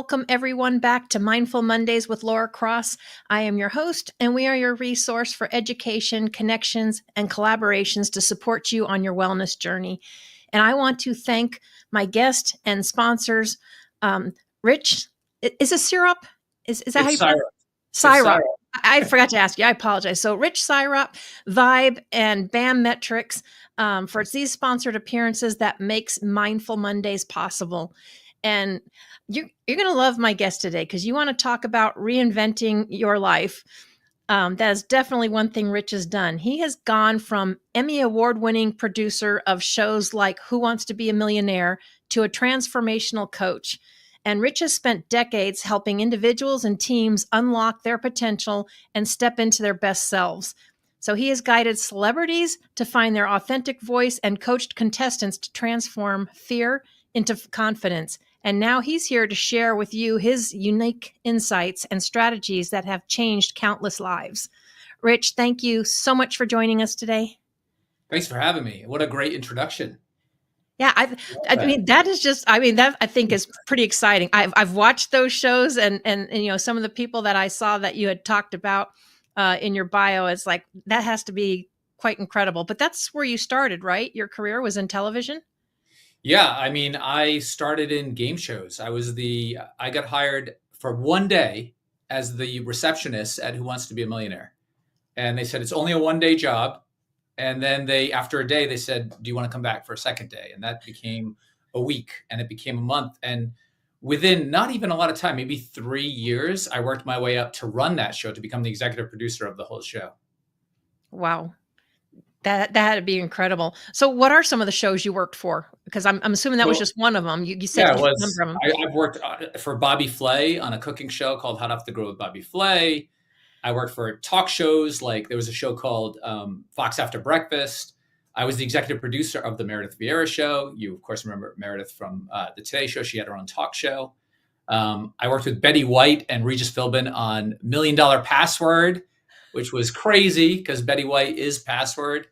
welcome everyone back to Mindful Mondays with Laura Cross. I am your host, and we are your resource for education, connections, and collaborations to support you on your wellness journey. And I want to thank my guest and sponsors, Rich. Is it Sirop? Is that how you pronounce it? Sirop. I forgot to ask you. I apologize. So Rich, Sirop, Vibe, and BAM Metrics for these sponsored appearances that makes Mindful Mondays possible. And you're going to love my guest today because you want to talk about reinventing your life. That is definitely one thing Rich has done. He has gone from Emmy Award-winning producer of shows like Who Wants to Be a Millionaire to a transformational coach. And Rich has spent decades helping individuals and teams unlock their potential and step into their best selves. So he has guided celebrities to find their authentic voice and coached contestants to transform fear into confidence. And now he's here to share with you his unique insights and strategies that have changed countless lives. Rich, thank you so much for joining us today. Thanks for having me. What a great introduction. Yeah, I mean, that is just, I mean, that I think is pretty exciting. I've watched those shows and, you know, some of the people that I saw that you had talked about in your bio, it's like, that has to be quite incredible. But that's where you started, right? Your career was in television? Yeah, I mean, I started in game shows. I got hired for one day as the receptionist at Who Wants to Be a Millionaire. And they said, it's only a one-day job. And then after a day, they said, do you want to come back for a second day? And that became a week, and it became a month. And within not even a lot of time, maybe 3 years, I worked my way up to run that show, to become the executive producer of the whole show. Wow. That had to be incredible. So what are some of the shows you worked for? Because I'm assuming that was just one of them. You said yeah, it was. Number of them. I've worked for Bobby Flay on a cooking show called Hot Off the Grill with Bobby Flay. I worked for talk shows, like there was a show called Fox After Breakfast. I was the executive producer of the Meredith Vieira show. You, of course, remember Meredith from the Today Show. She had her own talk show. I worked with Betty White and Regis Philbin on $1 Million Password, which was crazy because Betty White is Password.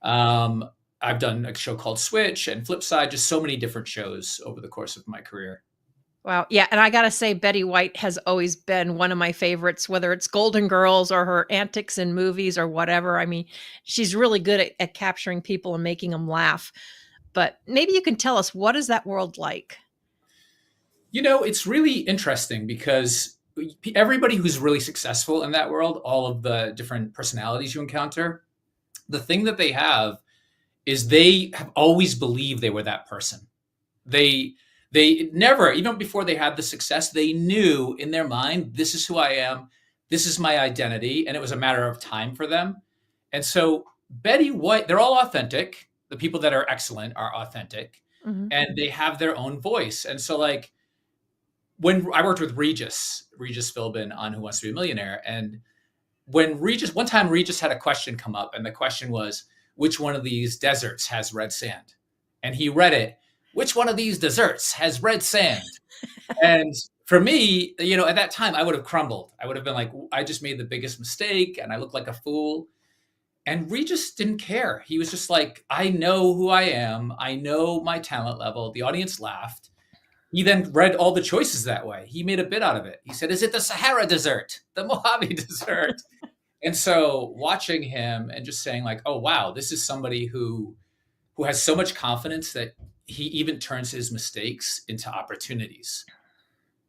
I've done a show called Switch and Flipside, just so many different shows over the course of my career. Wow. Yeah. And I got to say, Betty White has always been one of my favorites, whether it's Golden Girls or her antics in movies or whatever. I mean, she's really good at capturing people and making them laugh. But maybe you can tell us, what is that world like? You know, it's really interesting because everybody who's really successful in that world, all of the different personalities you encounter, the thing that they have is they have always believed they were that person. They never, even before they had the success, they knew in their mind, this is who I am, this is my identity, and it was a matter of time for them. And so Betty White, they're all authentic. The people that are excellent are authentic, and they have their own voice. And so, like, when I worked with Regis Philbin on Who Wants to Be a Millionaire, and one time Regis had a question come up, and the question was, which one of these deserts has red sand? And he read it, which one of these desserts has red sand? And for me, you know, at that time, I would have crumbled. I would have been like, I just made the biggest mistake and I look like a fool. And Regis didn't care. He was just like, I know who I am. I know my talent level. The audience laughed. He then read all the choices that way. He made a bit out of it. He said, is it the Sahara dessert? The Mojave dessert? And so watching him and just saying like, oh, wow, this is somebody who has so much confidence that he even turns his mistakes into opportunities,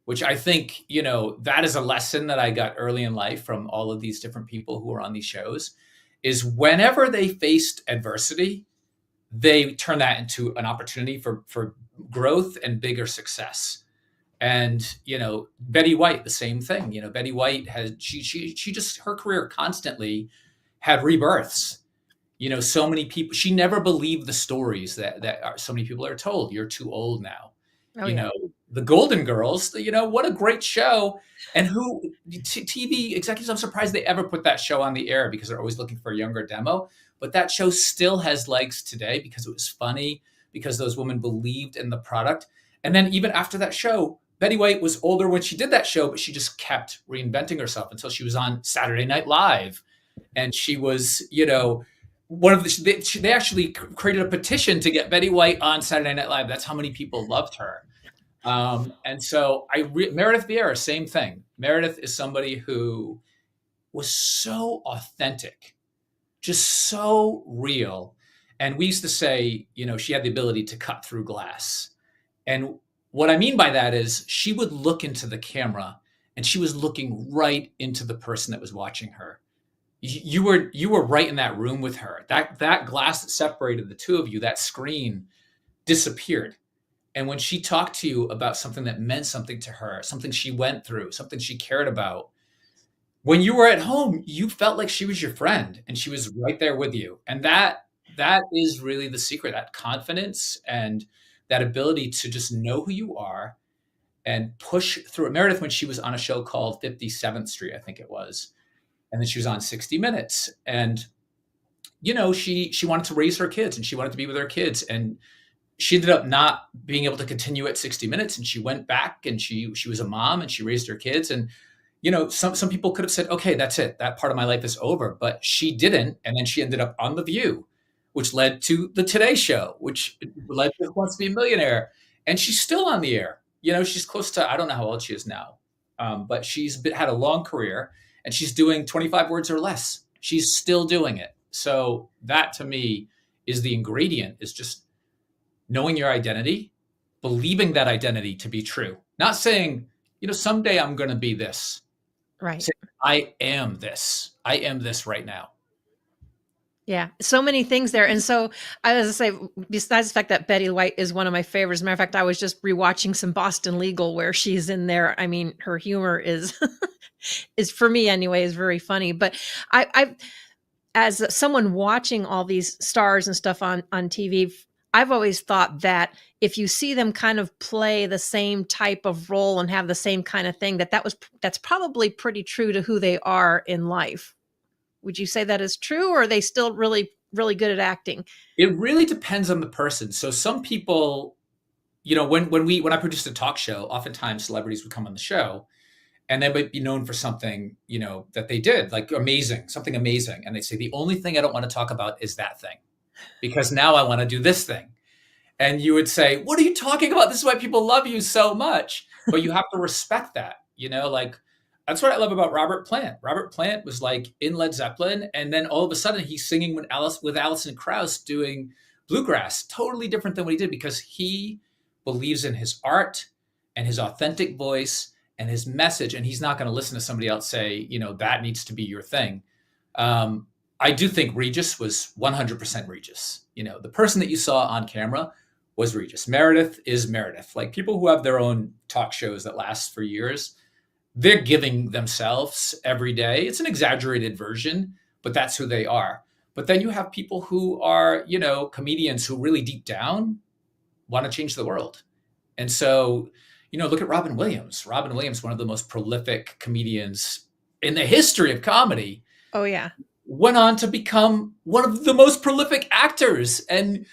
which I think, you know, that is a lesson that I got early in life from all of these different people who were on these shows, is whenever they faced adversity, they turn that into an opportunity for growth and bigger success. And, you know, Betty White, the same thing. You know, Betty White she just, her career constantly had rebirths. You know, so many people, she never believed the stories that so many people are told. You're too old now. You know, the Golden Girls, you know, what a great show. And TV executives, I'm surprised they ever put that show on the air because they're always looking for a younger demo. But that show still has legs today because it was funny, because those women believed in the product. And then even after that show, Betty White was older when she did that show, but she just kept reinventing herself until she was on Saturday Night Live. And she was, you know, they actually created a petition to get Betty White on Saturday Night Live. That's how many people loved her. And so Meredith Vieira, same thing. Meredith is somebody who was so authentic, just so real. And we used to say, she had the ability to cut through glass. And what I mean by that is she would look into the camera and she was looking right into the person that was watching her. You were right in that room with her. That glass that separated the two of you, that screen disappeared. And when she talked to you about something that meant something to her, something she went through, something she cared about, when you were at home, you felt like she was your friend and she was right there with you. And that is really the secret, that confidence and that ability to just know who you are and push through it. Meredith, when she was on a show called 57th Street, I think it was, and then she was on 60 Minutes. And, she wanted to raise her kids and she wanted to be with her kids. And she ended up not being able to continue at 60 Minutes. And she went back and she was a mom and she raised her kids. And, some people could have said, okay, that's it. That part of my life is over. But she didn't. And then she ended up on The View, which led to the Today Show, which led to Who Wants to Be a Millionaire. And she's still on the air. She's close to, I don't know how old she is now, but she's had a long career and she's doing 25 words or less. She's still doing it. So that to me is the ingredient, is just knowing your identity, believing that identity to be true. Not saying, someday I'm going to be this. Right. Saying, I am this. I am this right now. Yeah, so many things there. And so I was to say, besides the fact that Betty White is one of my favorites, as a matter of fact, I was just rewatching some Boston Legal where she's in there. I mean, her humor is for me anyway, is very funny. But I as someone watching all these stars and stuff on TV, I've always thought that if you see them kind of play the same type of role and have the same kind of thing, that's probably pretty true to who they are in life. Would you say that is true, or are they still really, really good at acting? It really depends on the person. So some people, when I produced a talk show, oftentimes celebrities would come on the show and they might be known for something, that they did, like something amazing. And they say, the only thing I don't want to talk about is that thing, because now I want to do this thing. And you would say, what are you talking about? This is why people love you so much. But you have to respect that, that's what I love about Robert Plant. Robert Plant was like in Led Zeppelin, and then all of a sudden he's singing with Alison Krauss doing bluegrass, totally different than what he did, because he believes in his art and his authentic voice and his message, and he's not going to listen to somebody else say, that needs to be your thing. I do think Regis was 100% Regis. The person that you saw on camera was Regis. Meredith is Meredith. Like, people who have their own talk shows that last for years, they're giving themselves every day. It's an exaggerated version, but that's who they are. But then you have people who are, comedians who really deep down want to change the world. And so, look at Robin Williams. Robin Williams, one of the most prolific comedians in the history of comedy. Oh, yeah. Went on to become one of the most prolific actors and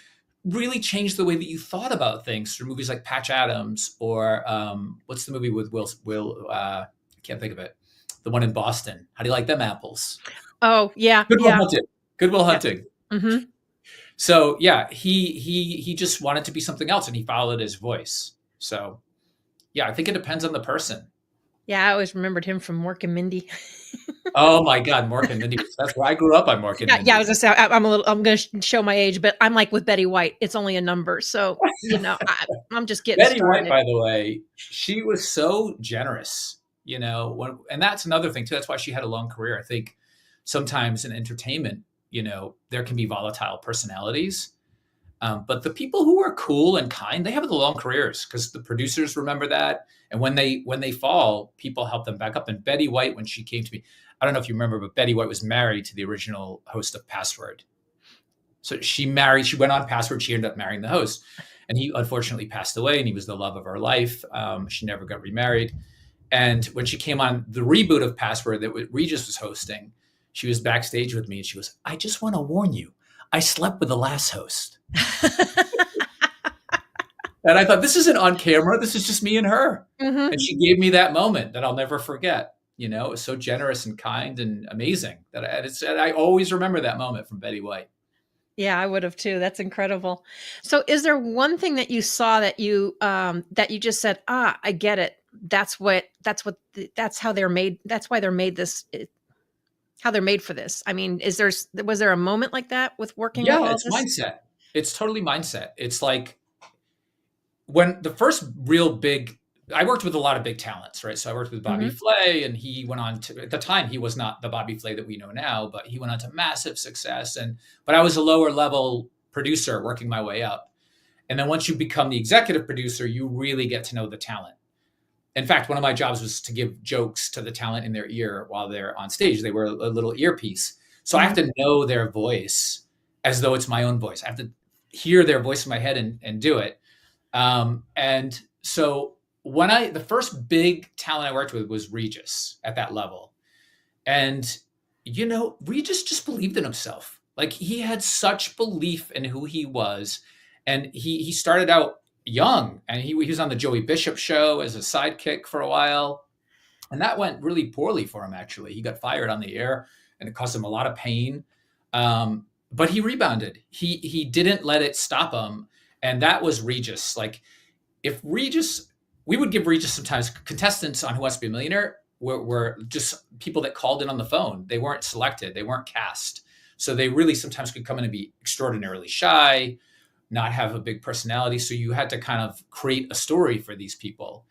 really changed the way that you thought about things through movies like Patch Adams, or what's the movie with Will? I can't think of it. The one in Boston. How do you like them apples? Oh, yeah. Good Will Hunting. Good Will Hunting. Yeah. Mm-hmm. So yeah, he just wanted to be something else, and he followed his voice. So yeah, I think it depends on the person. Yeah, I always remembered him from Mork and Mindy. Oh my God, Mork and Mindy. That's where I grew up on Mork and Mindy. Yeah, I was gonna say I'm going to show my age, but I'm like with Betty White. It's only a number, so I'm just getting Betty started. White, by the way, she was so generous. And that's another thing too. That's why she had a long career. I think sometimes in entertainment, there can be volatile personalities, but the people who are cool and kind, they have the long careers because the producers remember that. And when they fall, people help them back up. And Betty White, when she came to me, I don't know if you remember, but Betty White was married to the original host of Password. So she went on Password. She ended up marrying the host, and he unfortunately passed away, and he was the love of her life. She never got remarried. And when she came on the reboot of Password that Regis was hosting, she was backstage with me, and she goes, I just want to warn you, I slept with the last host. And I thought, this isn't on camera. This is just me and her. Mm-hmm. And she gave me that moment that I'll never forget. It was so generous and kind and amazing that I always remember that moment from Betty White. Yeah, I would have too. That's incredible. So is there one thing that you saw that you just said, "Ah, I get it. That's how they're made. That's why they're made how they're made for this." I mean, was there a moment like that with working with Yeah, all it's this? mindset. It's totally mindset. It's like when the first real big I worked with a lot of big talents, right? So I worked with Bobby Mhm. Flay, and he went on to, at the time, he was not the Bobby Flay that we know now, but he went on to massive success. But I was a lower level producer working my way up. And then once you become the executive producer, you really get to know the talent. In fact, one of my jobs was to give jokes to the talent in their ear while they're on stage. They were a little earpiece. So I have Mhm. to know their voice as though it's my own voice. I have to hear their voice in my head and do it. And so the first big talent I worked with was Regis at that level. And, Regis just believed in himself. Like he had such belief in who he was. And he started out young, and he was on the Joey Bishop show as a sidekick for a while. And that went really poorly for him, actually. He got fired on the air, and it caused him a lot of pain. But he rebounded. He didn't let it stop him. And that was Regis. Like if Regis, we would give Regis sometimes contestants on Who Wants to Be a Millionaire were just people that called in on the phone. They weren't selected, they weren't cast. So they really sometimes could come in and be extraordinarily shy, not have a big personality. So you had to kind of create a story for these people.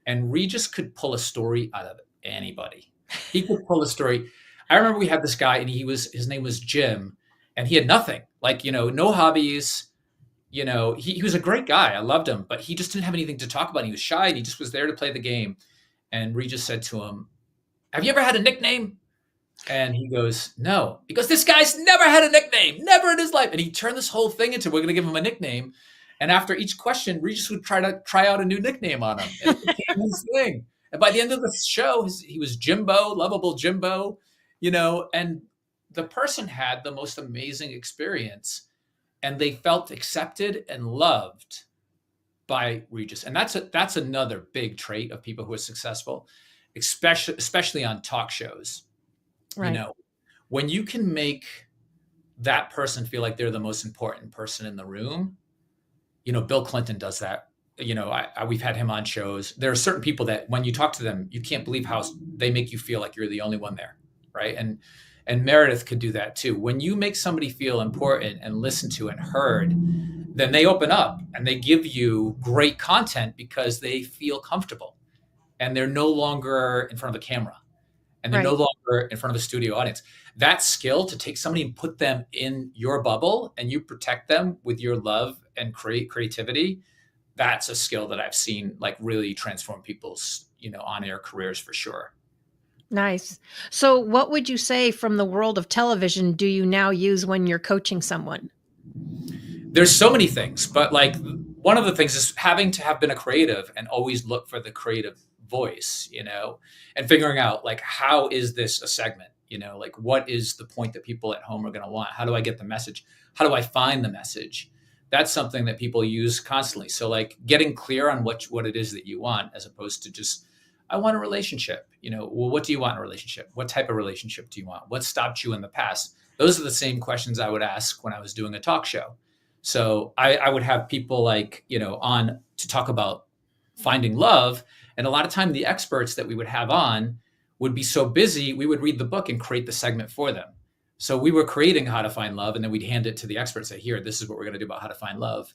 And Regis could pull a story out of anybody. He could pull a story. I remember we had this guy, and his name was Jim, and he had nothing, like, no hobbies. He was a great guy. I loved him, but he just didn't have anything to talk about. He was shy, and he just was there to play the game. And Regis said to him, "Have you ever had a nickname?" And he goes, "No." He goes, "This guy's never had a nickname, never in his life." And he turned this whole thing into, we're going to give him a nickname. And after each question, Regis would try out a new nickname on him, and it became his thing. And by the end of the show, he was Jimbo, lovable Jimbo, and the person had the most amazing experience, and they felt accepted and loved by Regis. And that's another big trait of people who are successful, especially on talk shows. You Right. know, when you can make that person feel like they're the most important person in the room, Bill Clinton does that. We've had him on shows. There are certain people that when you talk to them, you can't believe how they make you feel like you're the only one there, right? And Meredith could do that too. When you make somebody feel important and listened to and heard, then they open up and they give you great content because they feel comfortable, and they're no longer in front of a camera, and they're no Right. longer in front of a studio audience. That skill to take somebody and put them in your bubble, and you protect them with your love and creativity, that's a skill that I've seen like really transform people's, on-air careers for sure. Nice. So what would you say from the world of television do you now use when you're coaching someone? There's so many things, but like one of the things is having to have been a creative and always look for the creative voice, and figuring out like, how is this a segment? Like what is the point that people at home are going to want? How do I get the message? How do I find the message? That's something that people use constantly. So like getting clear on what it is that you want, as opposed to just, I want a relationship. Well, what do you want in a relationship? What type of relationship do you want? What stopped you in the past? Those are the same questions I would ask when I was doing a talk show. So I would have people like, on to talk about finding love. And a lot of time the experts that we would have on would be so busy, we would read the book and create the segment for them. So we were creating how to find love, and then we'd hand it to the experts, say, here, this is what we're going to do about how to find love.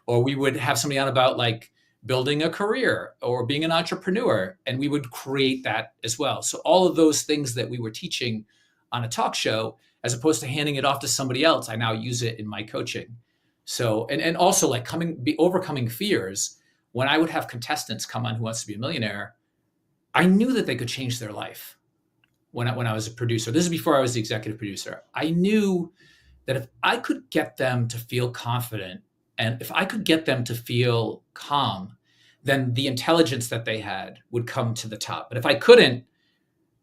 Or we would have somebody on about like building a career or being an entrepreneur, and we would create that as well. So all of those things that we were teaching on a talk show, as opposed to handing it off to somebody else, I now use it in my coaching. So, and also like overcoming fears. When I would have contestants come on Who Wants to Be a Millionaire, I knew that they could change their life. When I was a producer, this is before I was the executive producer, I knew that if I could get them to feel confident, and if I could get them to feel calm, then the intelligence that they had would come to the top. But if I couldn't,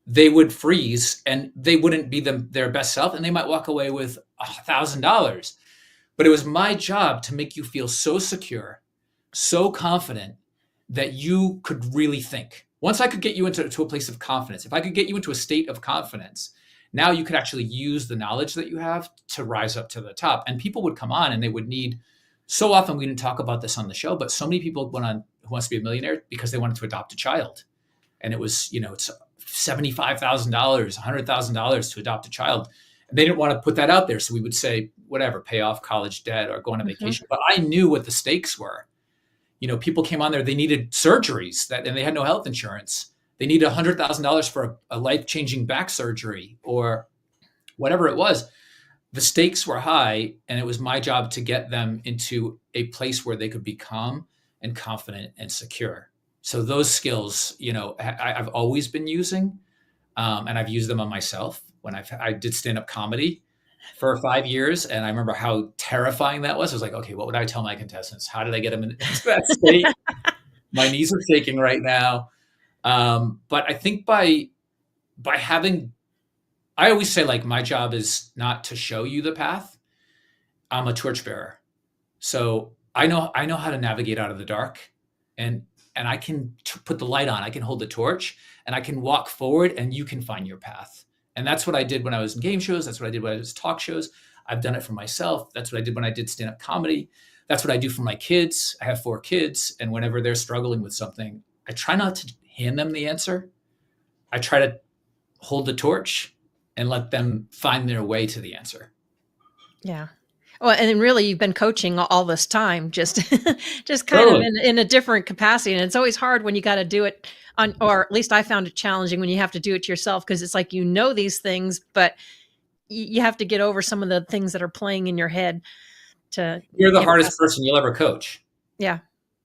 they would freeze, and they wouldn't be their best self, and they might walk away with $1,000. But it was my job to make you feel so secure, so confident, that you could really think. Once I could get you into a place of confidence, if I could get you into a state of confidence, Now you could actually use the knowledge that you have to rise up to the top. And people would come on and they would need, so often we didn't talk about this on the show, but so many people went on Who Wants to Be a Millionaire because they wanted to adopt a child. And it was, it's $75,000, $100,000 to adopt a child. And they didn't want to put that out there. So we would say, whatever, pay off college debt or go on a vacation. But I knew what the stakes were. People came on there, they needed surgeries and they had no health insurance. They needed $100,000 for a life-changing back surgery or whatever it was. The stakes were high, and it was my job to get them into a place where they could be calm and confident and secure. So those skills, I've always been using, and I've used them on myself. When I did stand-up comedy for 5 years, and I remember how terrifying that was. I was like, okay, what would I tell my contestants? How did I get them into that state? My knees are shaking right now. But I think by having, I always say, like, my job is not to show you the path. I'm a torchbearer. So I know how to navigate out of the dark, and I can put the light on. I can hold the torch, and I can walk forward, and you can find your path. And that's what I did when I was in game shows. That's what I did when I was talk shows. I've done it for myself. That's what I did when I did stand-up comedy. That's what I do for my kids. I have 4 kids, and whenever they're struggling with something, I try not to hand them the answer. I try to hold the torch and let them find their way to the answer. Yeah. Well, and then really you've been coaching all this time, just kind Totally. of in a different capacity. And it's always hard when you got to do it on, or at least I found it challenging when you have to do it to yourself, because it's like, these things, but you have to get over some of the things that are playing in your head to. You're the hardest person you'll ever coach. Yeah.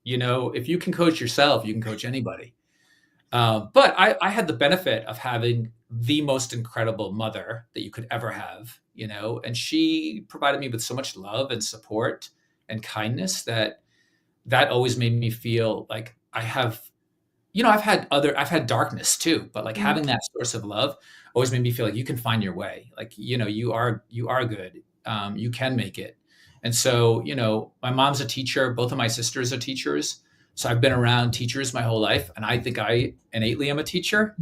If you can coach yourself, you can coach anybody. But I had the benefit of having the most incredible mother that you could ever have, and she provided me with so much love and support and kindness that always made me feel like I have, I've had darkness too, but like having that source of love always made me feel like you can find your way. Like, you are good. You can make it. And so, my mom's a teacher. Both of my sisters are teachers. So I've been around teachers my whole life, and I think I innately am a teacher.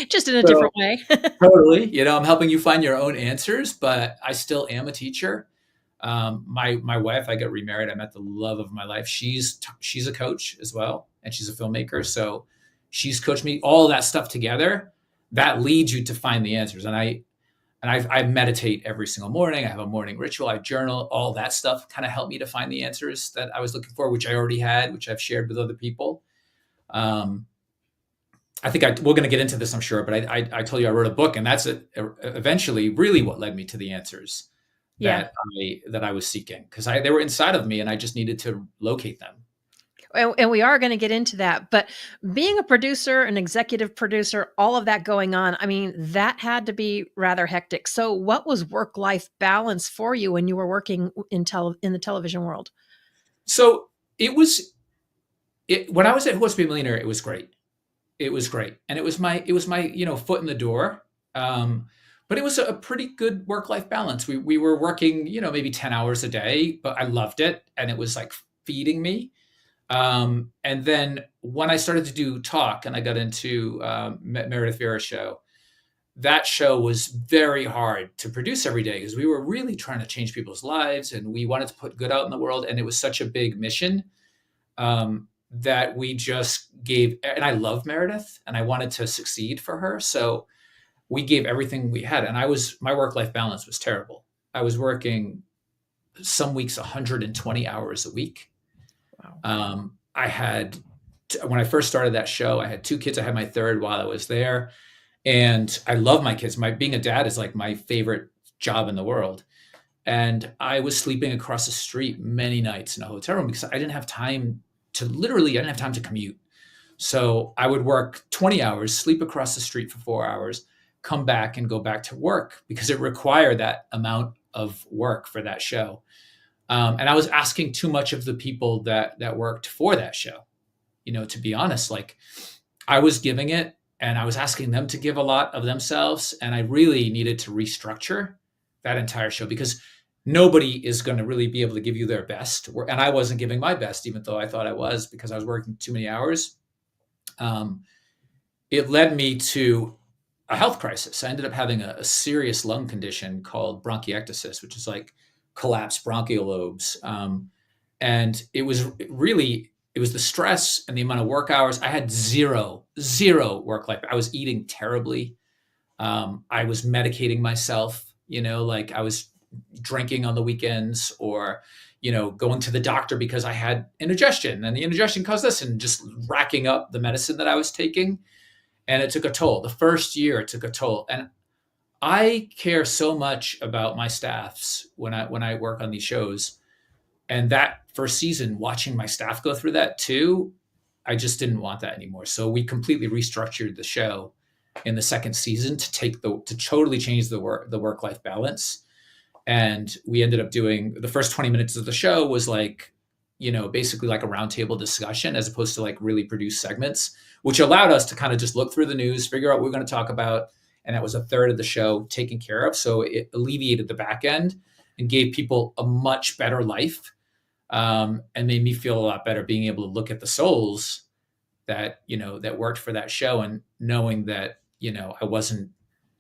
Just in a different way. Totally. I'm helping you find your own answers, but I still am a teacher. My wife, I got remarried. I met the love of my life. She's a coach as well, and she's a filmmaker. So she's coached me. All of that stuff together, that leads you to find the answers. And I meditate every single morning. I have a morning ritual. I journal. All that stuff kind of helped me to find the answers that I was looking for, which I already had, which I've shared with other people. I think we're going to get into this, I'm sure, but I told you I wrote a book, and that's eventually really what led me to the answers that I was seeking, because they were inside of me, and I just needed to locate them. And we are going to get into that, but being a producer, an executive producer, all of that going on, I mean, that had to be rather hectic. So what was work-life balance for you when you were working in the television world? So when I was at Who Wants to Be a Millionaire, it was great. It was great. And it was my foot in the door. But it was a pretty good work-life balance. We were working, maybe 10 hours a day, but I loved it. And it was like feeding me. And then when I started to do talk and I got into Meredith Vieira's show, that show was very hard to produce every day because we were really trying to change people's lives and we wanted to put good out in the world. And it was such a big mission that we just gave. And I love Meredith and I wanted to succeed for her. So we gave everything we had. And my work-life balance was terrible. I was working some weeks 120 hours a week. Wow. When I first started that show, I had 2 kids. I had my third while I was there. And I love my kids. Being a dad is like my favorite job in the world. And I was sleeping across the street many nights in a hotel room because I didn't have time to commute. So I would work 20 hours, sleep across the street for 4 hours, come back and go back to work because it required that amount of work for that show. And I was asking too much of the people that worked for that show. To be honest, like I was giving it and I was asking them to give a lot of themselves. And I really needed to restructure that entire show because nobody is going to really be able to give you their best. And I wasn't giving my best, even though I thought I was, because I was working too many hours. It led me to a health crisis. I ended up having a serious lung condition called bronchiectasis, which is like collapsed bronchial lobes. And it was really, it was the stress and the amount of work hours. I had zero work life. I was eating terribly. I was medicating myself, like I was drinking on the weekends, or, going to the doctor because I had indigestion, and the indigestion caused this, and just racking up the medicine that I was taking. And it took a toll. The first year it took a toll. And I care so much about my staffs when I work on these shows. And that first season, watching my staff go through that too, I just didn't want that anymore. So we completely restructured the show in the second season to totally change the work-life balance. And we ended up doing the first 20 minutes of the show was like, basically like a roundtable discussion, as opposed to like really produced segments, which allowed us to kind of just look through the news, figure out what we're going to talk about. And that was a third of the show taken care of. So it alleviated the back end and gave people a much better life, and made me feel a lot better being able to look at the souls that, that worked for that show, and knowing that, I wasn't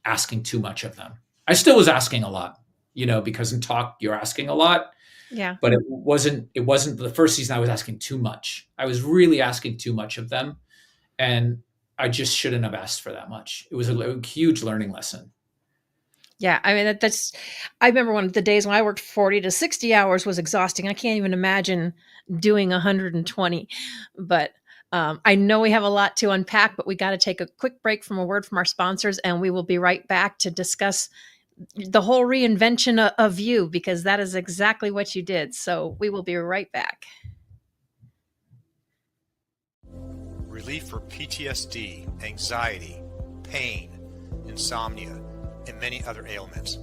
asking too much of them. I still was asking a lot, because in talk, you're asking a lot. Yeah. But it wasn't the first season I was asking too much. I was really asking too much of them. And I just shouldn't have asked for that much. It was a huge learning lesson. Yeah. I mean, I remember one of the days when I worked 40 to 60 hours was exhausting. I can't even imagine doing 120, but I know we have a lot to unpack, but we got to take a quick break from a word from our sponsors, and we will be right back to discuss the whole reinvention of you, because that is exactly what you did. So we will be right back. Relief for PTSD, anxiety, pain, insomnia, and many other ailments.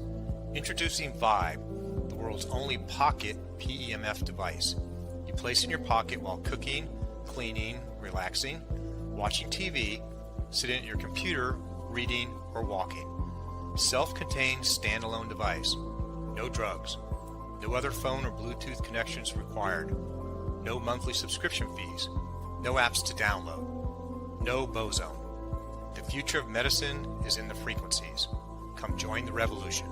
Introducing Vibe, the world's only pocket PEMF device. You place in your pocket while cooking, cleaning, relaxing, watching TV, sitting at your computer, reading, or walking. Self-contained standalone device. No drugs. No other phone or Bluetooth connections required. No monthly subscription fees. No apps to download. No Bozone. The future of medicine is in the frequencies. Come join the revolution.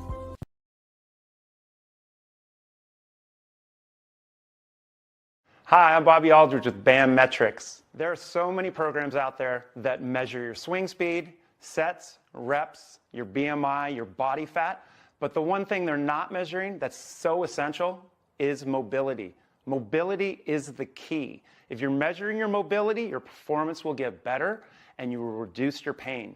Hi, I'm Bobby Aldridge with BAM Metrics. There are so many programs out there that measure your swing speed, sets, reps, your BMI, your body fat, but the one thing they're not measuring that's so essential is mobility. Mobility is the key. If you're measuring your mobility, your performance will get better and you will reduce your pain.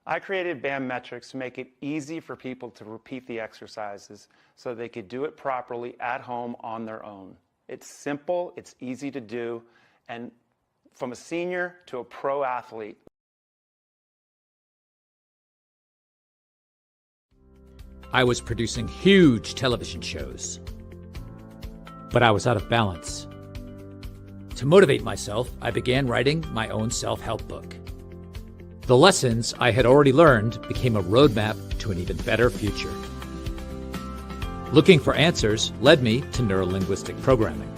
I created BAM Metrics to make it easy for people to repeat the exercises so they could do it properly at home on their own. It's simple, it's easy to do, and from a senior to a pro athlete. I was producing huge television shows, but I was out of balance. To motivate myself, I began writing my own self-help book. The lessons I had already learned became a roadmap to an even better future. Looking for answers led me to Neuro-Linguistic Programming.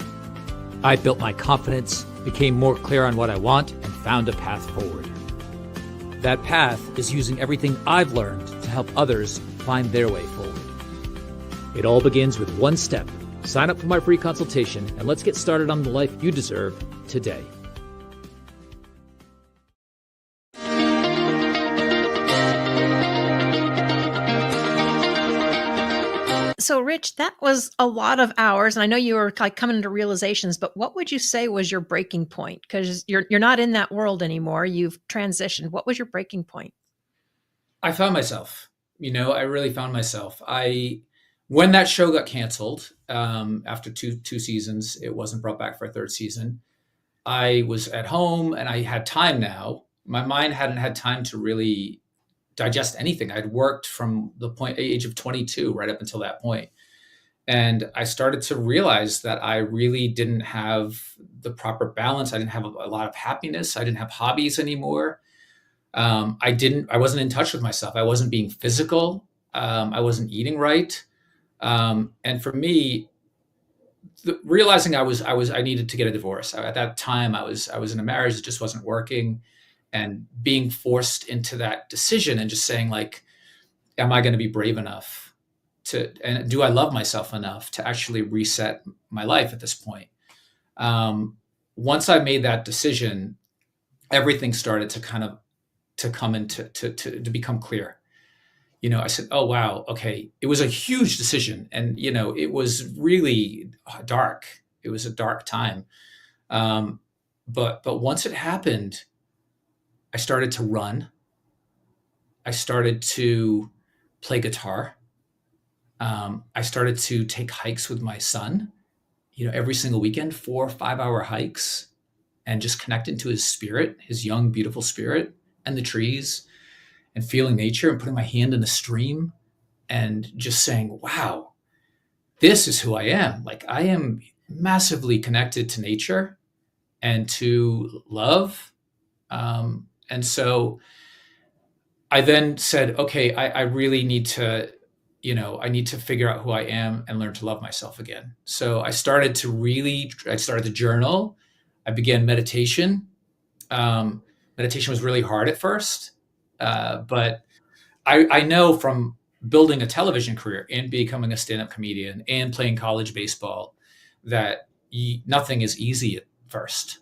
I built my confidence, became more clear on what I want, and found a path forward. That path is using everything I've learned to help others find their way forward. It all begins with one step. Sign up for my free consultation, and let's get started on the life you deserve today. So, Rich, that was a lot of hours, and I know you were like coming to realizations. But what would you say was your breaking point? Because you're not in that world anymore. You've transitioned. What was your breaking point? I found myself. I really found myself. When that show got canceled after two seasons, it wasn't brought back for a third season. I was at home and I had time now. My mind hadn't had time to really digest anything. I'd worked from the age of 22 right up until that point. And I started to realize that I really didn't have the proper balance. I didn't have a lot of happiness. I didn't have hobbies anymore. I wasn't in touch with myself. I wasn't being physical. I wasn't eating right. And for me, realizing I needed to get a divorce. At that time, I was in a marriage that just wasn't working. and being forced into that decision and just saying like, am I going to be brave enough and do I love myself enough to actually reset my life at this point? Once I made that decision, everything started to kind of to come into to become clear. I said, oh, wow, okay. It was a huge decision. And, it was really dark. It was a dark time. But once it happened, I started to run. I started to play guitar. I started to take hikes with my son, every single weekend, 4 or 5 hour hikes, and just connect into his spirit, his young, beautiful spirit, and the trees, and feeling nature and putting my hand in the stream and just saying, wow, this is who I am. Like, I am massively connected to nature and to love. And so I then said, okay, I really need to, I need to figure out who I am and learn to love myself again. So I started to journal. I began meditation. Meditation was really hard at first. But I know from building a television career and becoming a stand-up comedian and playing college baseball that nothing is easy at first.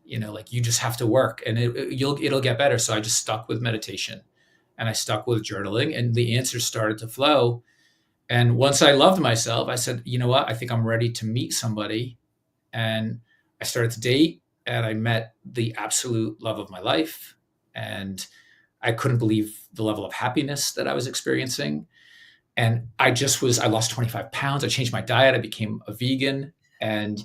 Like you just have to work and it'll get better. So I just stuck with meditation and I stuck with journaling and the answers started to flow. And once I loved myself, I said, you know what? I think I'm ready to meet somebody. And I started to date and I met the absolute love of my life. And I couldn't believe the level of happiness that I was experiencing. And I lost 25 pounds. I changed my diet. I became a vegan and,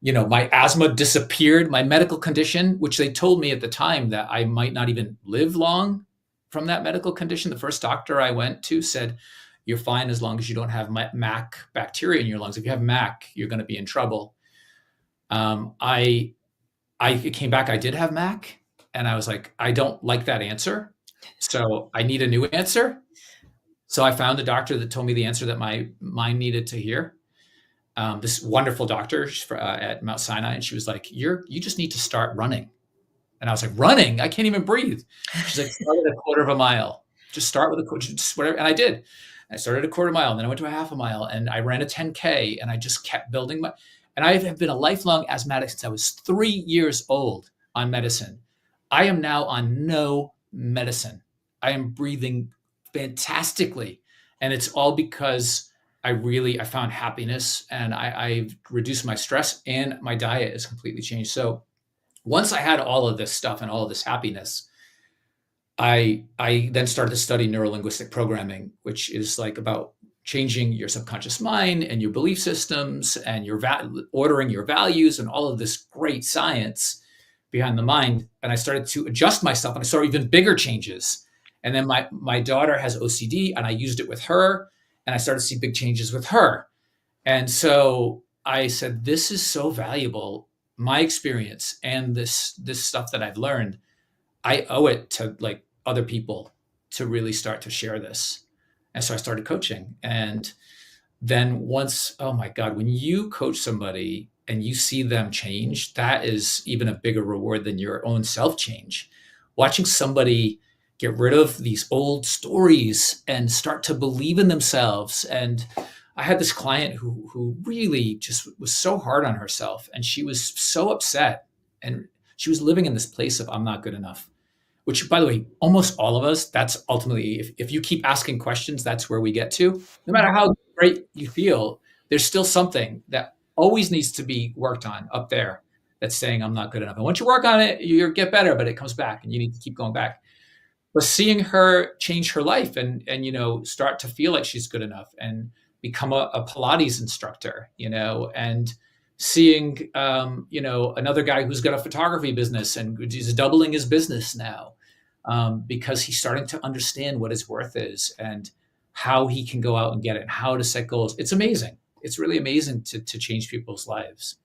my asthma disappeared, my medical condition, which they told me at the time that I might not even live long from that medical condition. The first doctor I went to said, you're fine as long as you don't have MAC bacteria in your lungs. If you have MAC, you're going to be in trouble. I came back, I did have MAC. And I was like, I don't like that answer. So I need a new answer. So I found a doctor that told me the answer that my mind needed to hear. This wonderful doctor at Mount Sinai. And she was like, you just need to start running. And I was like, running? I can't even breathe. She's like, start at a quarter of a mile. Just start with just whatever. And I did. I started a quarter mile and then I went to a half a mile and I ran a 10K and I just kept building and I have been a lifelong asthmatic since I was 3 years old on medicine. I am now on no medicine. I am breathing fantastically. And it's all because I found happiness and I've reduced my stress and my diet has completely changed. So once I had all of this stuff and all of this happiness, I then started to study Neuro-Linguistic Programming, which is like about changing your subconscious mind and your belief systems and ordering your values and all of this great science behind the mind. And I started to adjust myself and I saw even bigger changes. And then my daughter has OCD and I used it with her and I started to see big changes with her. And so I said, this is so valuable, my experience and this stuff that I've learned, I owe it to like other people to really start to share this. And so I started coaching. And then once, oh my God, when you coach somebody and you see them change, that is even a bigger reward than your own self change. Watching somebody get rid of these old stories and start to believe in themselves. And I had this client who really just was so hard on herself and she was so upset and she was living in this place of I'm not good enough, which by the way, almost all of us, that's ultimately, if you keep asking questions, that's where we get to. No matter how great you feel, there's still something that always needs to be worked on up there that's saying I'm not good enough. And once you work on it, you get better, but it comes back and you need to keep going back. But seeing her change her life and start to feel like she's good enough and become a Pilates instructor, and seeing, another guy who's got a photography business and he's doubling his business now because he's starting to understand what his worth is and how he can go out and get it and how to set goals. It's amazing. It's really amazing to change people's lives.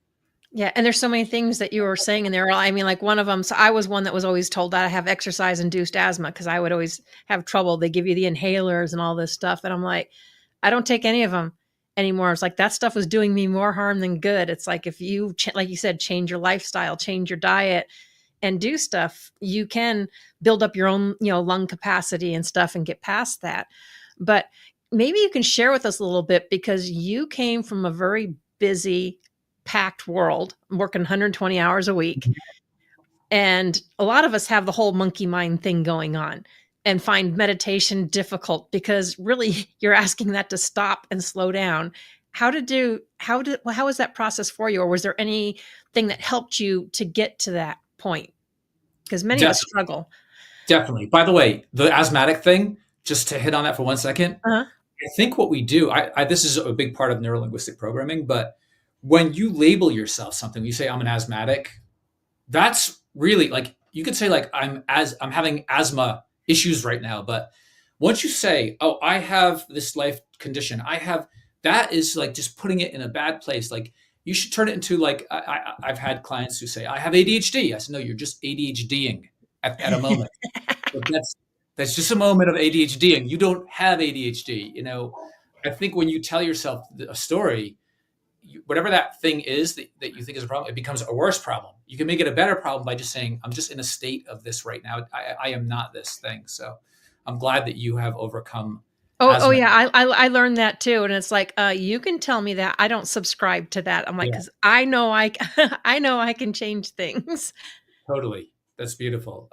Yeah. And there's so many things that you were saying in there. I mean, like one of them, so I was one that was always told that I have exercise induced asthma because I would always have trouble. They give you the inhalers and all this stuff. And I'm like, I don't take any of them anymore. It's like that stuff was doing me more harm than good. It's like if you, like you said, change your lifestyle, change your diet, and do stuff, you can build up your own, lung capacity and stuff and get past that. But maybe you can share with us a little bit, because you came from a very busy, packed world, working 120 hours a week. And a lot of us have the whole monkey mind thing going on and find meditation difficult, because really you're asking that to stop and slow down. How was that process for you? Or was there anything that helped you to get to that point? Because many of us struggle. Definitely. By the way, the asthmatic thing, just to hit on that for 1 second, I think what we do, this is a big part of neuro-linguistic programming, but when you label yourself something, you say, I'm an asthmatic, that's really like, you could say like, I'm having asthma issues right now. But once you say, oh, I have this life condition, that is like just putting it in a bad place. Like, you should turn it into like, I've had clients who say, I have ADHD. I said, no, you're just ADHDing at a moment. But that's just a moment of ADHD, and you don't have ADHD. I think when you tell yourself a story, whatever that thing is that you think is a problem, it becomes a worse problem. You can make it a better problem by just saying, I'm just in a state of this right now. I am not this thing. So I'm glad that you have overcome. Oh yeah. I learned that too. And it's like, you can tell me that. I don't subscribe to that. I'm like, because I know I know I can change things. Totally. That's beautiful.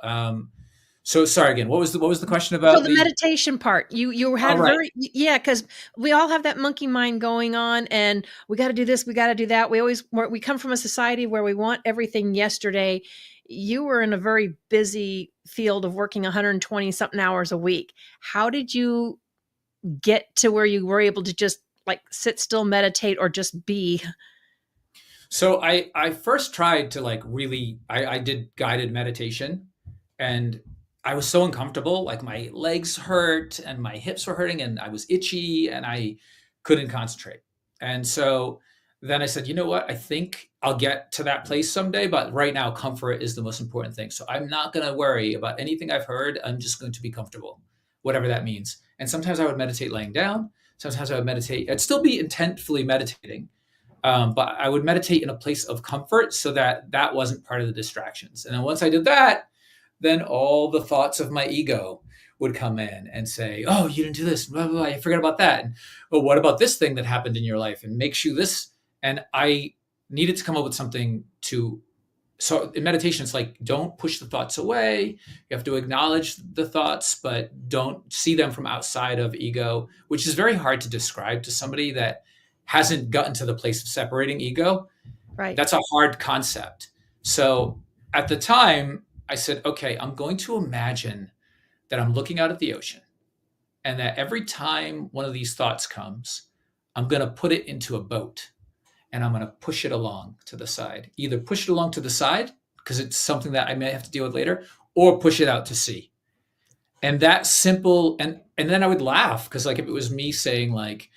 So sorry again. What was the question about? So the meditation part, you had because we all have that monkey mind going on, and we got to do this, we got to do that. We come from a society where we want everything yesterday. You were in a very busy field of working 120 something hours a week. How did you get to where you were able to just like sit still, meditate, or just be? So I first tried to like really, I did guided meditation, and I was so uncomfortable. Like, my legs hurt and my hips were hurting and I was itchy and I couldn't concentrate. And so then I said, you know what? I think I'll get to that place someday, but right now comfort is the most important thing. So I'm not going to worry about anything I've heard. I'm just going to be comfortable, whatever that means. And sometimes I would meditate laying down. Sometimes I would meditate. I'd still be intentfully meditating. But I would meditate in a place of comfort so that wasn't part of the distractions. And then once I did that, then all the thoughts of my ego would come in and say, oh, you didn't do this, blah, blah, blah, you forgot about that. And, oh, what about this thing that happened in your life and makes you this? And I needed to come up with something so in meditation, it's like, don't push the thoughts away. You have to acknowledge the thoughts, but don't see them from outside of ego, which is very hard to describe to somebody that hasn't gotten to the place of separating ego. Right. That's a hard concept. So at the time, I said, okay, I'm going to imagine that I'm looking out at the ocean, and that every time one of these thoughts comes, I'm going to put it into a boat and I'm going to push it along to the side. Either push it along to the side because it's something that I may have to deal with later, or push it out to sea. And that simple, and then I would laugh because, like, if it was me saying like,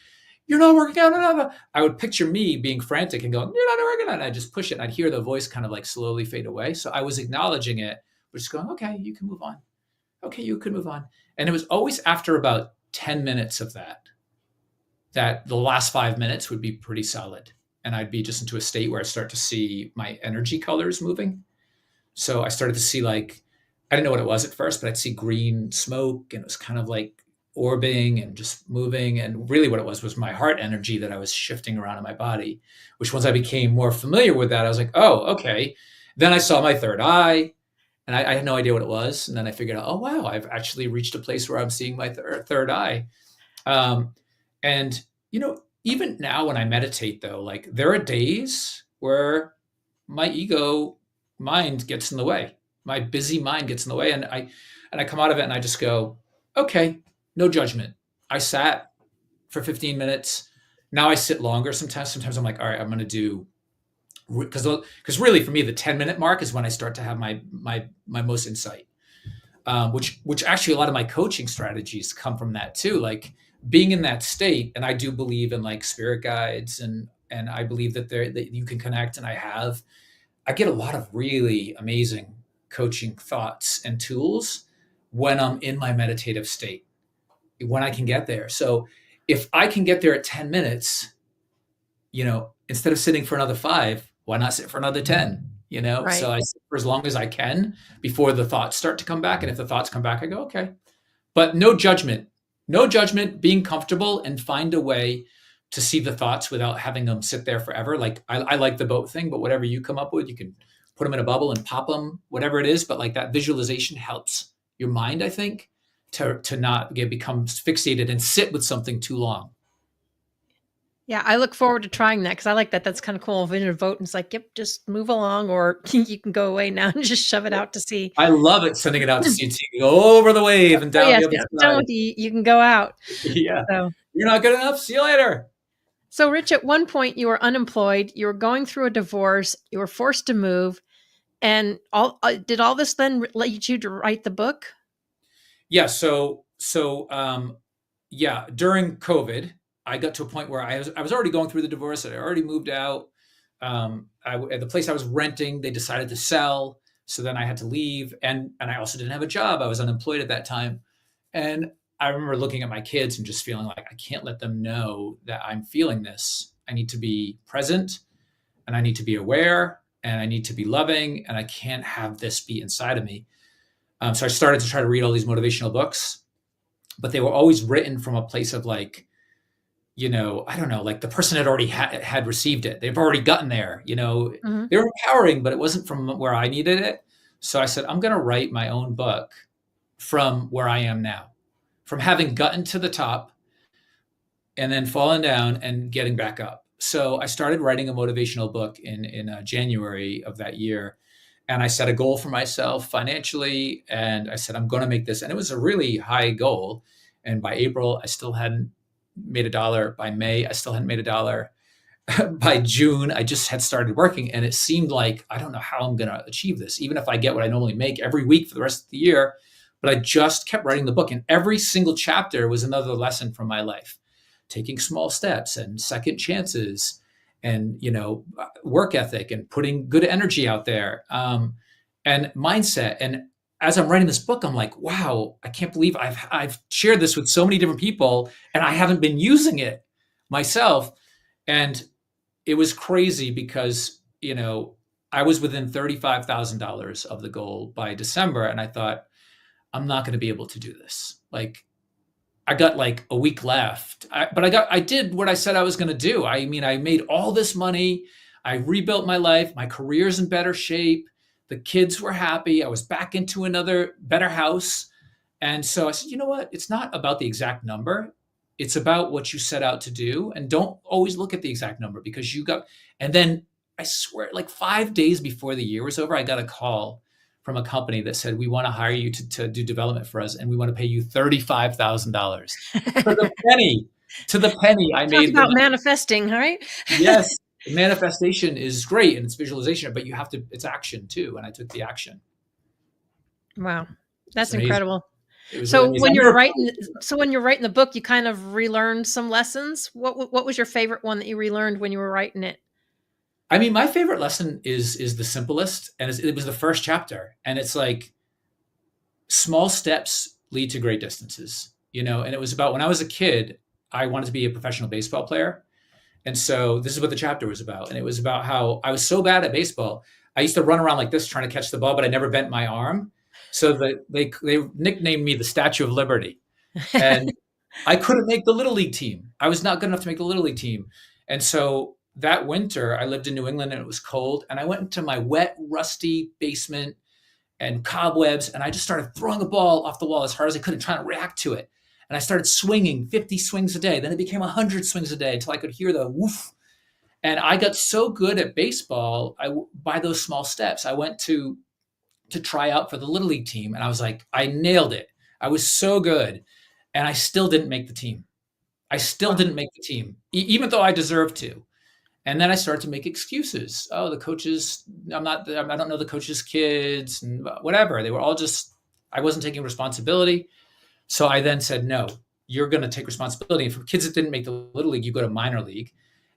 you're not working out, I would picture me being frantic and going, you're not working out. And I just push it, and I'd hear the voice kind of like slowly fade away. So I was acknowledging it, but just going, okay, you can move on. Okay, you can move on. And it was always after about 10 minutes of that the last 5 minutes would be pretty solid. And I'd be just into a state where I start to see my energy colors moving. So I started to see, like, I didn't know what it was at first, but I'd see green smoke, and it was kind of like orbiting and just moving. And really what it was my heart energy that I was shifting around in my body, which once I became more familiar with that, I was like, oh, okay. Then I saw my third eye, and I had no idea what it was. And then I figured out, oh, wow, I've actually reached a place where I'm seeing my third eye. And, even now when I meditate, though, like, there are days where my ego mind gets in the way. My busy mind gets in the way. And I come out of it and I just go, okay, no judgment. I sat for 15 minutes. Now I sit longer sometimes. Sometimes I'm like, all right, I'm going to do, because really for me, the 10-minute mark is when I start to have my most insight, which actually a lot of my coaching strategies come from that too. Like, being in that state. And I do believe in like spirit guides, and I believe that you can connect. And I get a lot of really amazing coaching thoughts and tools when I'm in my meditative state, when I can get there. So if I can get there at 10 minutes, instead of sitting for another 5, why not sit for another 10? Right. So I sit for as long as I can before the thoughts start to come back. And if the thoughts come back, I go, okay. But no judgment, being comfortable and find a way to see the thoughts without having them sit there forever. Like I like the boat thing, but whatever you come up with, you can put them in a bubble and pop them, whatever it is. But like that visualization helps your mind, I think, to not become fixated and sit with something too long. Yeah, I look forward to trying that because I like that. That's kind of cool. Vision of vote, and it's like, yep, just move along, or you can go away now and just shove it out to sea. I love it, sending it out to sea. So you can go over the wave and down the other side. Done with you can go out. Yeah. So, you're not good enough. See you later. So, Rich, at one point you were unemployed. You were going through a divorce. You were forced to move, and did all this then lead you to write the book? Yeah. So during COVID, I got to a point where I was already going through the divorce. I already moved out. At the place I was renting, they decided to sell. So then I had to leave. And I also didn't have a job. I was unemployed at that time. And I remember looking at my kids and just feeling like I can't let them know that I'm feeling this. I need to be present, and I need to be aware, and I need to be loving, and I can't have this be inside of me. So I started to try to read all these motivational books, but they were always written from a place of like, I don't know, like the person had already had received it. They've already gotten there, Mm-hmm. They were empowering, but it wasn't from where I needed it. So I said, I'm going to write my own book from where I am now, from having gotten to the top and then fallen down and getting back up. So I started writing a motivational book in January of that year. And I set a goal for myself financially. And I said, I'm going to make this. And it was a really high goal. And by April, I still hadn't made $1. By May, I still hadn't made $1. By June, I just had started working. And it seemed like, I don't know how I'm going to achieve this, even if I get what I normally make every week for the rest of the year. But I just kept writing the book. And every single chapter was another lesson from my life, taking small steps and second chances and, work ethic and putting good energy out there, and mindset. And as I'm writing this book, I'm like, wow, I can't believe I've shared this with so many different people and I haven't been using it myself. And it was crazy because, I was within $35,000 of the goal by December. And I thought, I'm not going to be able to do this. Like, I got like a week left, but I did what I said I was going to do. I mean, I made all this money. I rebuilt my life. My career's in better shape. The kids were happy. I was back into another better house. And so I said, you know what? It's not about the exact number. It's about what you set out to do. And don't always look at the exact number because and then I swear, like 5 days before the year was over, I got a call from a company that said, we want to hire you to do development for us. And we want to pay you $35,000 to the penny. I made about manifesting, right? Yes. Manifestation is great and it's visualization, but it's action too. And I took the action. Wow. That's incredible. So really when you're writing the book, you kind of relearned some lessons. What was your favorite one that you relearned when you were writing it? I mean, my favorite lesson is the simplest, and it was the first chapter. And it's like, small steps lead to great distances, and it was about when I was a kid, I wanted to be a professional baseball player. And so this is what the chapter was about. And it was about how I was so bad at baseball. I used to run around like this trying to catch the ball, but I never bent my arm. So they nicknamed me the Statue of Liberty. And I couldn't make the Little League team. I was not good enough to make the Little League team. And so that winter, I lived in New England and it was cold. And I went into my wet, rusty basement and cobwebs. And I just started throwing a ball off the wall as hard as I could and trying to react to it. And I started swinging 50 swings a day. Then it became 100 swings a day until I could hear the woof. And I got so good at baseball by those small steps. I went to try out for the Little League team. And I was like, I nailed it. I was so good. And I still didn't make the team. Even though I deserved to. And then I started to make excuses. Oh, the coaches, I don't know the coaches' kids and whatever. They were all I wasn't taking responsibility. So I then said, no, you're going to take responsibility. And for kids that didn't make the Little League, you go to minor league.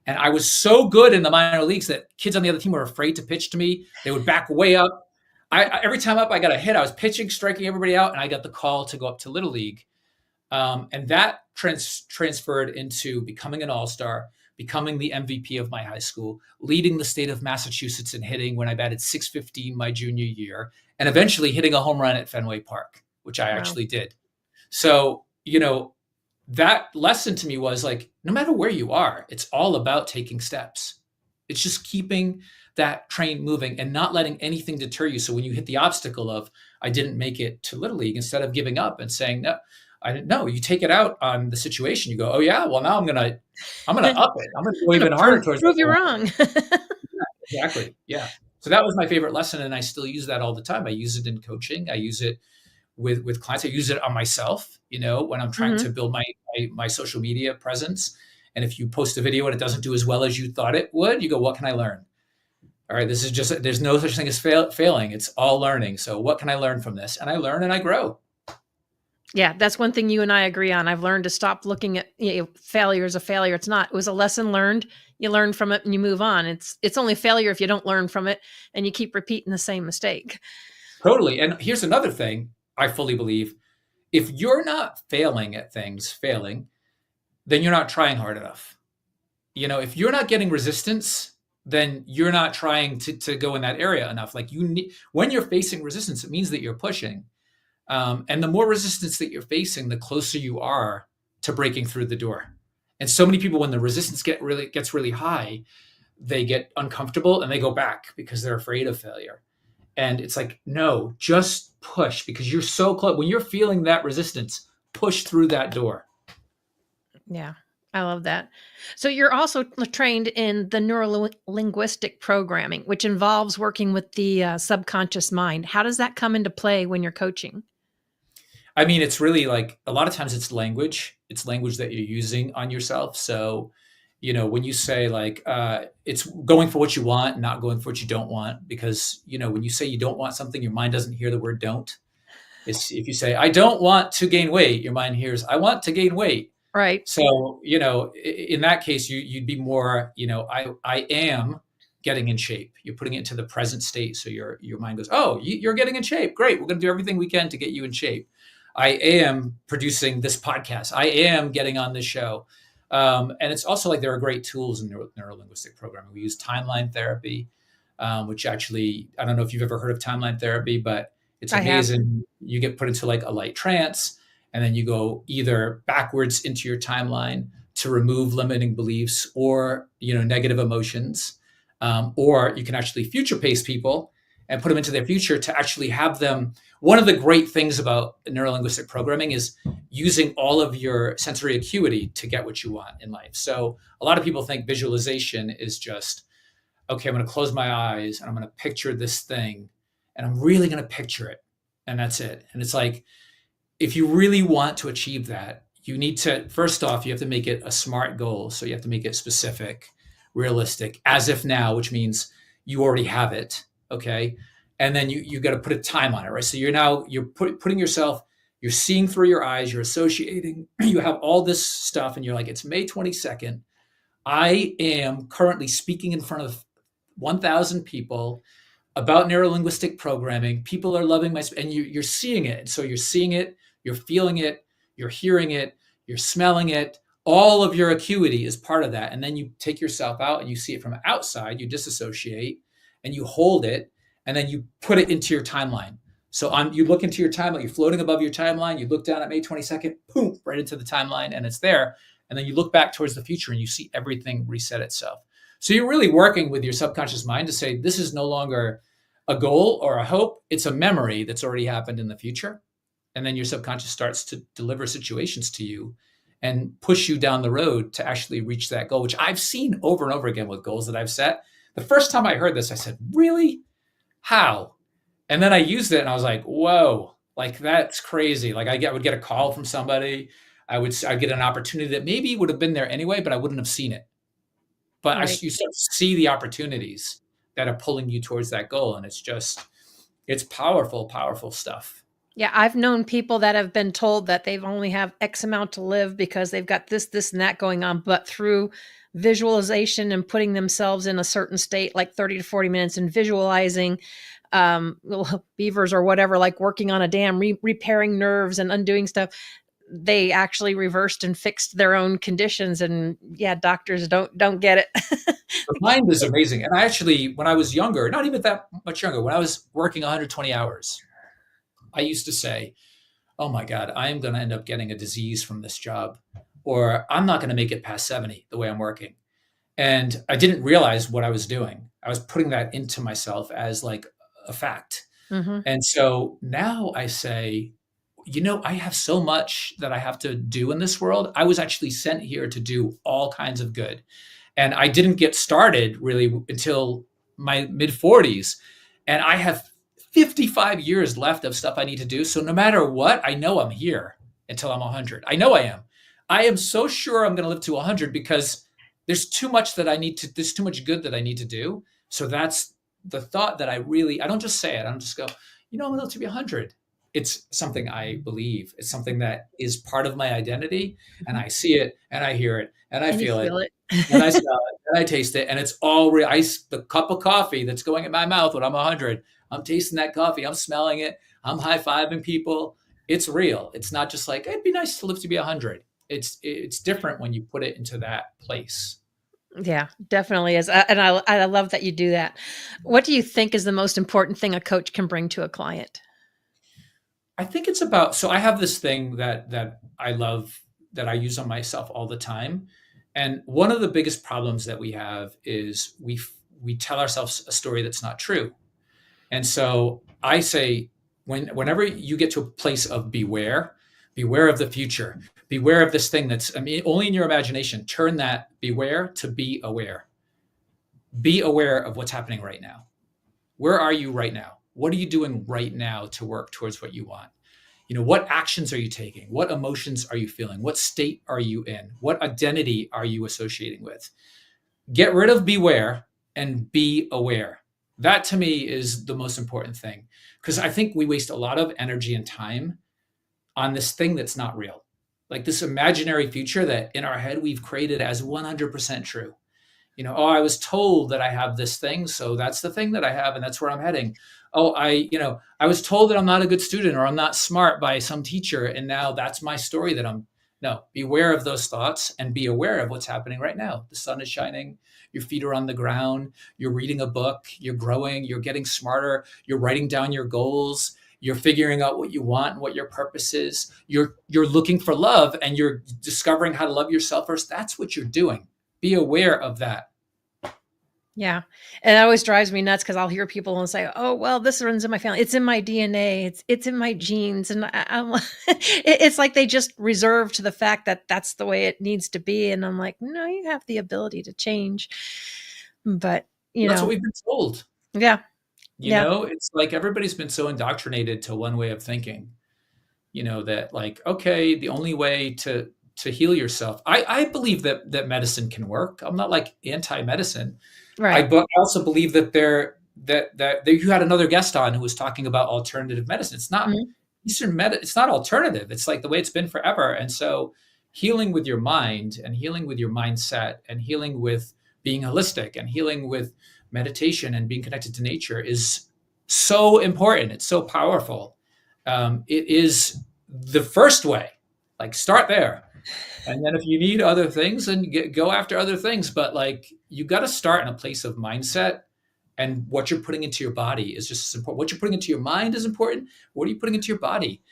And I was so good in the minor leagues that kids on the other team were afraid to pitch to me. They would back way up. Every time up I got a hit, I was pitching, striking everybody out. And I got the call to go up to Little League. And that transferred into becoming an all-star, becoming the MVP of my high school, leading the state of Massachusetts in hitting when I batted .615 my junior year, and eventually hitting a home run at Fenway Park, which I actually did. So, that lesson to me was like, no matter where you are, it's all about taking steps. It's just keeping that train moving and not letting anything deter you. So when you hit the obstacle of, I didn't make it to Little League, instead of giving up and saying, no, I didn't know, you take it out on the situation. You go, oh yeah, well now I'm going to up it. I'm going to go even harder towards prove you wrong. Yeah, exactly. Yeah. So that was my favorite lesson. And I still use that all the time. I use it in coaching. I use it with clients. I use it on myself, when I'm trying to build my social media presence. And if you post a video and it doesn't do as well as you thought it would, you go, what can I learn? All right, this is just, there's no such thing as failing. It's all learning. So what can I learn from this? And I learn and I grow. Yeah, that's one thing you and I agree on. I've learned to stop looking at failure as a failure. It's not. It was a lesson learned. You learn from it and you move on. It's only failure if you don't learn from it and you keep repeating the same mistake. Totally. And here's another thing I fully believe. If you're not failing at things, then you're not trying hard enough. If you're not getting resistance, then you're not trying to go in that area enough. Like when you're facing resistance, it means that you're pushing. And the more resistance that you're facing, the closer you are to breaking through the door. And so many people, when the resistance gets really high, they get uncomfortable and they go back because they're afraid of failure. And it's like, no, just push, because you're so close. When you're feeling that resistance, push through that door. Yeah, I love that. So you're also trained in the Neuro-Linguistic Programming, which involves working with the subconscious mind. How does that come into play when you're coaching? I mean, it's really like, a lot of times it's language. It's language that you're using on yourself. So, when you say like, it's going for what you want, not going for what you don't want, because, when you say you don't want something, your mind doesn't hear the word don't. If you say, I don't want to gain weight, your mind hears, I want to gain weight. Right. So, in that case, you'd be more, I am getting in shape. You're putting it into the present state. So your mind goes, oh, you're getting in shape. Great. We're going to do everything we can to get you in shape. I am producing this podcast. I am getting on this show. And it's also like, there are great tools in neuro-linguistic programming. We use timeline therapy, which actually, I don't know if you've ever heard of timeline therapy, but it's amazing. You get put into like a light trance, and then you go either backwards into your timeline to remove limiting beliefs or, negative emotions. Or you can actually future pace people and put them into their future to actually have them. One of the great things about neuro-linguistic programming is using all of your sensory acuity to get what you want in life. So a lot of people think visualization is just, okay, I'm going to close my eyes and I'm going to picture this thing and I'm really going to picture it. And that's it. And it's like, if you really want to achieve that, you need to, first off, you have to make it a SMART goal. So you have to make it specific, realistic, as if now, which means you already have it. Okay. And then you got to put a time on it, right? So you're putting yourself, you're seeing through your eyes, you're associating, you have all this stuff, and you're like, it's May 22nd. I am currently speaking in front of 1,000 people about neuro-linguistic programming. People are loving my, and you're seeing it. So you're seeing it, you're feeling it, you're hearing it, you're smelling it. All of your acuity is part of that. And then you take yourself out and you see it from outside, you disassociate and you hold it, and then you put it into your timeline. So you look into your timeline, you're floating above your timeline, you look down at May 22nd, boom, right into the timeline, and it's there. And then you look back towards the future and you see everything reset itself. So you're really working with your subconscious mind to say, this is no longer a goal or a hope, it's a memory that's already happened in the future. And then your subconscious starts to deliver situations to you and push you down the road to actually reach that goal, which I've seen over and over again with goals that I've set. The first time I heard this, I said, really? How? And then I used it and I was like, whoa, like that's crazy. Like I would get a call from somebody. I'd get an opportunity that maybe would have been there anyway, but I wouldn't have seen it. But you start to see the opportunities that are pulling you towards that goal. And it's powerful, powerful stuff. Yeah, I've known people that have been told that they've only have X amount to live because they've got this, and that going on. But through visualization and putting themselves in a certain state, like 30 to 40 minutes, and visualizing beavers or whatever, like working on a dam, repairing nerves and undoing stuff, they actually reversed and fixed their own conditions. And yeah, doctors don't get it. The mind is amazing. And I actually, when I was younger, not even that much younger, when I was working 120 hours, I used to say, oh my God, I am going to end up getting a disease from this job, or I'm not going to make it past 70 the way I'm working. And I didn't realize what I was doing. I was putting that into myself as like a fact. Mm-hmm. And so now I say, I have so much that I have to do in this world. I was actually sent here to do all kinds of good. And I didn't get started really until my mid 40s. And I have 55 years left of stuff I need to do. So no matter what, I know I'm here until I'm 100. I know I am. I am so sure I'm going to live to 100 because there's too much there's too much good that I need to do. So that's the thought that I don't just say it. I don't just go, I'm going to live to be 100. It's something I believe. It's something that is part of my identity. And I see it and I hear it and I feel it. And I smell it and I taste it. And it's all real. The cup of coffee that's going in my mouth when I'm 100, I'm tasting that coffee. I'm smelling it. I'm high-fiving people. It's real. It's not just like, it'd be nice to live to be 100. It's different when you put it into that place. Yeah, definitely is. And I love that you do that. What do you think is the most important thing a coach can bring to a client? I think it's so I have this thing that I love that I use on myself all the time. And one of the biggest problems that we have is we tell ourselves a story that's not true. And so I say, whenever you get to a place of beware of the future, beware of this thing that's, only in your imagination, turn that beware to be aware. Be aware of what's happening right now. Where are you right now? What are you doing right now to work towards what you want? What actions are you taking? What emotions are you feeling? What state are you in? What identity are you associating with? Get rid of beware and be aware. That to me is the most important thing, because I think we waste a lot of energy and time on this thing that's not real. Like this imaginary future that in our head we've created as 100% true. I was told that I have this thing, so that's the thing that I have, and that's where I'm heading. I was told that I'm not a good student or I'm not smart by some teacher, and now that's my story No, beware of those thoughts and be aware of what's happening right now. The sun is shining, your feet are on the ground, you're reading a book, you're growing, you're getting smarter, you're writing down your goals, you're figuring out what you want and what your purpose is. You're looking for love and you're discovering how to love yourself first. That's what you're doing. Be aware of that. Yeah. And it always drives me nuts because I'll hear people and say, oh, well, this runs in my family. It's in my DNA. It's in my genes. And it's like they just reserve to the fact that that's the way it needs to be. And I'm like, no, you have the ability to change. But, that's what we've been told. Yeah. It's like everybody's been so indoctrinated to one way of thinking, that like, okay, the only way to heal yourself. I believe that medicine can work. I'm not like anti-medicine. Right. But I also believe that that you had another guest on who was talking about alternative medicine. It's not Eastern it's not alternative. It's like the way it's been forever. And so healing with your mind and healing with your mindset and healing with being holistic and healing with meditation and being connected to nature is so important. It's so powerful. It is the first way. Like start there. And then if you need other things, then go after other things. But like you got to start in a place of mindset, and what you're putting into your body is just as important. What you're putting into your mind is important. What are you putting into your body?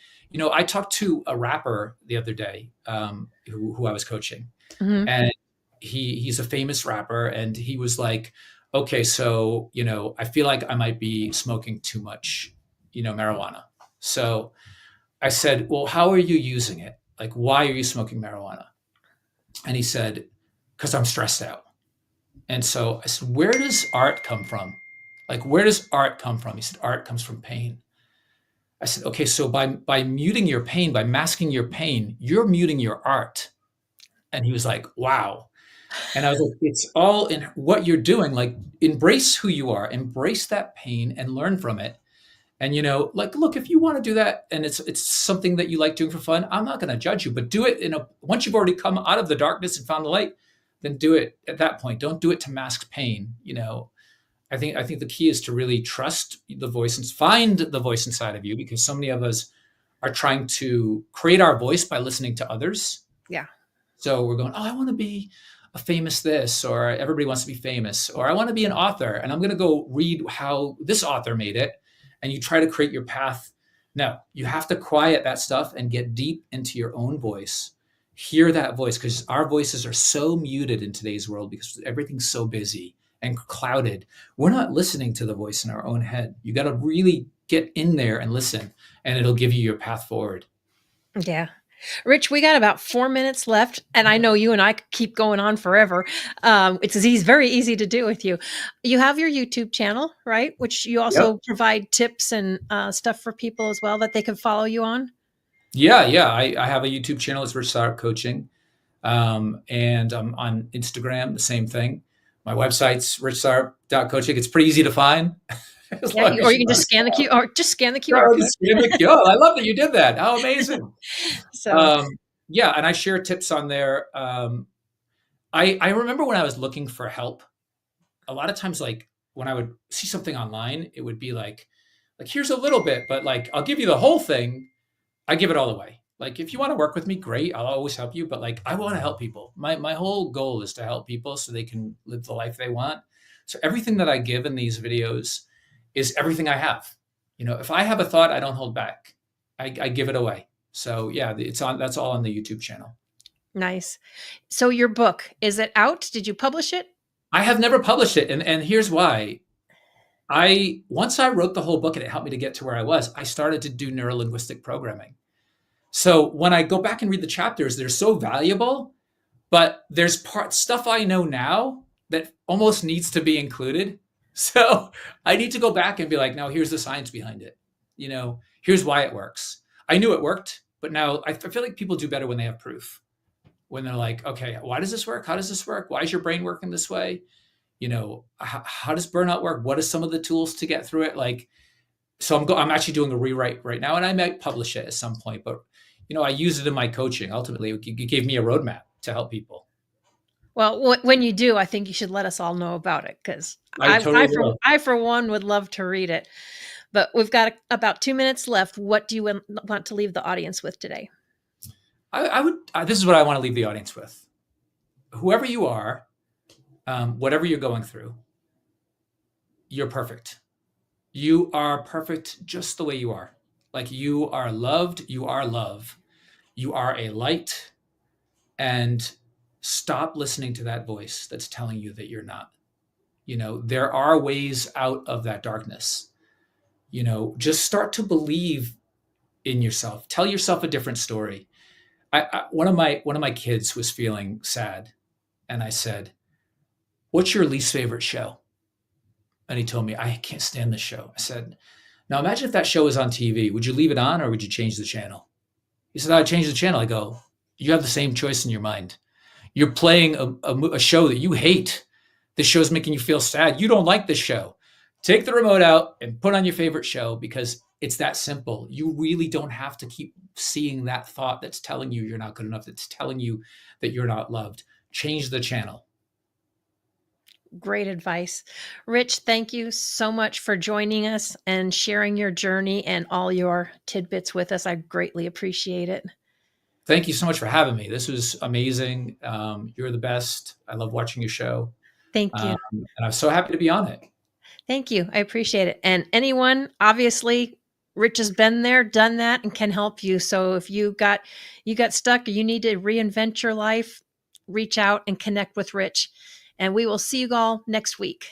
I talked to a rapper the other day who I was coaching, and he's a famous rapper, and he was like, okay, so, I feel like I might be smoking too much, marijuana. So I said, well, how are you using it? Like, why are you smoking marijuana? And he said, because I'm stressed out. And so I said, where does art come from? Like, where does art come from? He said, art comes from pain. I said, okay, so by muting your pain, by masking your pain, you're muting your art. And he was like, wow. And I was like, it's all in what you're doing. Like, embrace who you are, embrace that pain and learn from it. And, like, look, if you want to do that and it's something that you like doing for fun, I'm not going to judge you, but do it once you've already come out of the darkness and found the light, then do it at that point. Don't do it to mask pain. I think the key is to really trust the voice and find the voice inside of you, because so many of us are trying to create our voice by listening to others. Yeah. So we're going, oh, I want to be a famous this, or everybody wants to be famous, or I want to be an author and I'm going to go read how this author made it. And you try to create your path. No, you have to quiet that stuff and get deep into your own voice. Hear that voice, because our voices are so muted in today's world because everything's so busy and clouded. We're not listening to the voice in our own head. You got to really get in there and listen, and it'll give you your path forward. Yeah. Rich, we got about 4 minutes left, and I know you and I could keep going on forever. It's very easy to do with you. You have your YouTube channel, right? Which you also provide tips and stuff for people as well that they can follow you on. Yeah. I have a YouTube channel. It's Rich Sirop Coaching. And I'm on Instagram, the same thing. My website's richsirop.coaching. It's pretty easy to find. Yeah, or you can just scan the QR, or just scan the QR code. I love that you did that. How amazing. So yeah, and I share tips on there. I remember when I was looking for help, a lot of times, like when I would see something online, it would be like here's a little bit, but like I'll give you the whole thing. I give it all away. Like if you want to work with me, great. I'll always help you. But like I want to help people. My whole goal is to help people so they can live the life they want. So everything that I give in these videos is everything I have. If I have a thought, I don't hold back. I give it away. So yeah, that's all on the YouTube channel. Nice. So your book, is it out? Did you publish it? I have never published it. And here's why. Once I wrote the whole book and it helped me to get to where I was, I started to do neuro-linguistic programming. So when I go back and read the chapters, they're so valuable, but there's stuff I know now that almost needs to be included. So I need to go back and be like, no, here's the science behind it. Here's why it works. I knew it worked, but now I feel like people do better when they have proof. When they're like, okay, why does this work? How does this work? Why is your brain working this way? How does burnout work? What are some of the tools to get through it? So I'm actually doing a rewrite right now, and I might publish it at some point, but I use it in my coaching. Ultimately, it gave me a roadmap to help people. Well, when you do, I think you should let us all know about it, because I, for one, would love to read it. But we've got about 2 minutes left. What do you want to leave the audience with today? This is what I want to leave the audience with. Whoever you are, whatever you're going through, you're perfect. You are perfect just the way you are. Like you are loved, you are love, you are a light, and stop listening to that voice that's telling you that you're not. There are ways out of that darkness. Just start to believe in yourself. Tell yourself a different story. One of my kids was feeling sad, and I said, "What's your least favorite show?" And he told me, "I can't stand this show." I said, "Now imagine if that show was on TV. Would you leave it on, or would you change the channel?" He said, "I'd change the channel." I go, "You have the same choice in your mind. You're playing a show that you hate. This show's making you feel sad. You don't like this show. Take the remote out and put on your favorite show, because it's that simple. You really don't have to keep seeing that thought that's telling you you're not good enough, that's telling you that you're not loved. Change the channel." Great advice. Rich, thank you so much for joining us and sharing your journey and all your tidbits with us. I greatly appreciate it. Thank you so much for having me. This was amazing. You're the best. I love watching your show. Thank you. And I'm so happy to be on it. Thank you. I appreciate it. And anyone, obviously, Rich has been there, done that, and can help you. So if you got stuck, or you need to reinvent your life, reach out and connect with Rich. And we will see you all next week.